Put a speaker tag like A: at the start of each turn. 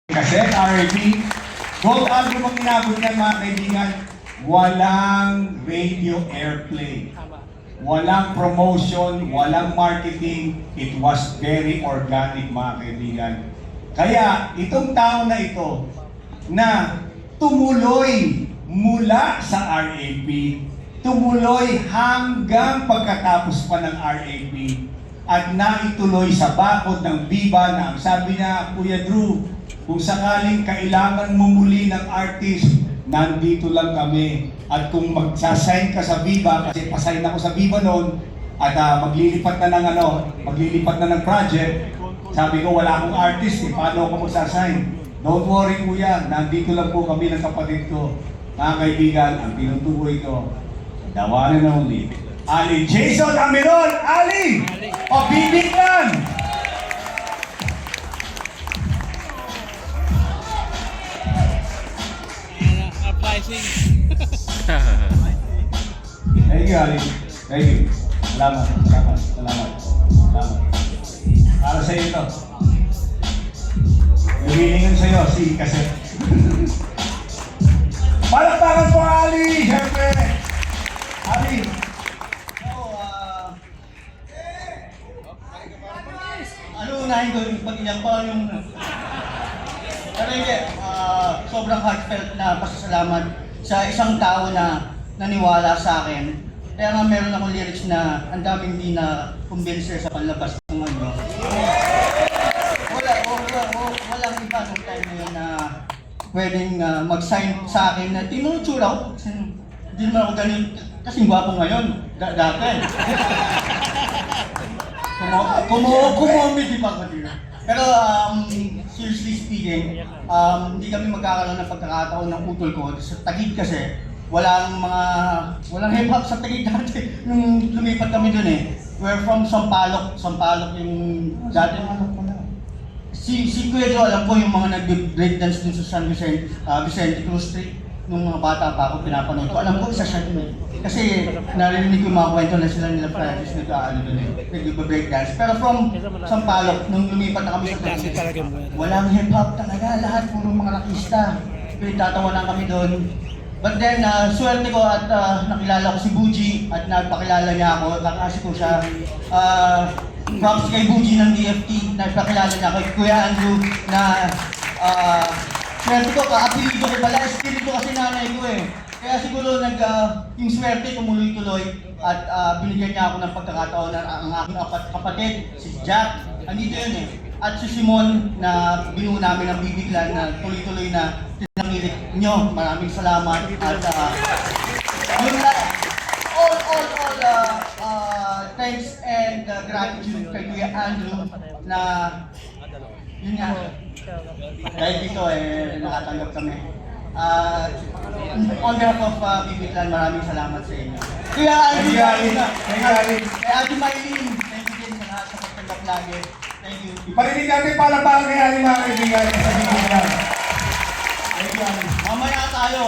A: Kasi RAP, gold album ang inabot niyan mga kaibigan, walang radio airplay. Walang promotion, walang marketing, it was very organic mga kaibigan. Kaya itong tao na ito na tumuloy mula sa RAP, tumuloy hanggang pagkatapos pa ng RAP, at naituloy sa bakod ng Viva na ang sabi niya, Kuya Drew, kung sakaling kailangan mo muli ng artist, nandito lang kami. At kung magsasign ka sa Viva, kasi pasign ako sa Viva noon, at maglilipat na ng project, sabi ko wala akong artist, paano ako magsasign? Don't worry kuya, nandito lang po kami ng kapatid ko. Mga kaibigan, ang tinutukoy ko, the one and only, Ali Jason Amirol! Ali! O Bibiglan! Thank you, Ali. Thank you. Salamat. Para sa iyo ito. Humilingan sa iyo, si Kaset. Palakpakan po, Ali! Siyempre! Ali!
B: Ano unahin ko yung pag-iyak pa yung... Pero hindi, sobrang heartfelt na pasasalamat sa isang tao na naniwala sa akin. Kaya nga meron akong lyrics na ang daming hindi na convincer sa panlabas ng ano. Walang iba nung time na yun na pwedeng mag-sign sa akin na tinutsura ko. Hindi naman ako ganun, kasing gwapo ngayon, dati. Kumomedy pa ako dito. Pero seriously speaking, hindi kami magkakaroon ng pagkakataon ng utol ko. Sa Taguig kasi, walang hip-hop sa Taguig dati. Nung lumipat kami dun eh. We're from Sampaloc yung dati. Si Kuya Joe, alam ko yung mga nag-breakdance dun sa San Vicente Cruz Street. Nung mga bata pa ako, pinapanood ko. Alam ko, isa siya dun eh. Kasi narinig ko yung mga kwento na sila nila Francis nag-aano dun eh. Nag-breakdance. Pero from Sampaloc, nung lumipat na kami sa Taguig, walang hip-hop talaga. Lahat puro mga rockista. Pinagtatawanan kami doon. But then, swerte ko at nakilala ko si Buji at nagpakilala niya ako, kakasi ko siya. Props kay Buji ng DFT, nagpakilala niya kay Kuya Andrew na swerte ko, kaapilido ko pala, espiritu kasi nanay ko eh. Kaya siguro yung swerte tumuloy-tuloy at binigyan niya ako ng pagkakataon na ang aking kapatid, si Jack, andito yun eh. At si Simon na binuo namin ng Bibiglan na tuloy-tuloy na tinangilit nyo. Maraming salamat at yun lang. Thanks and gratitude kay Kuya Andrew na yun nga. Dahil dito eh, nakatanggap kami. On behalf of Bibiglan, maraming salamat sa inyo. Kuya Andrew, kay Ate Maylene, thank you din sa lahat sa pagtanggap lagi. Thank you.
A: Iparinig natin palakpakan kay Ali mga kaibigan sa Bibiglan.
B: Thank you, Mamaya tayo.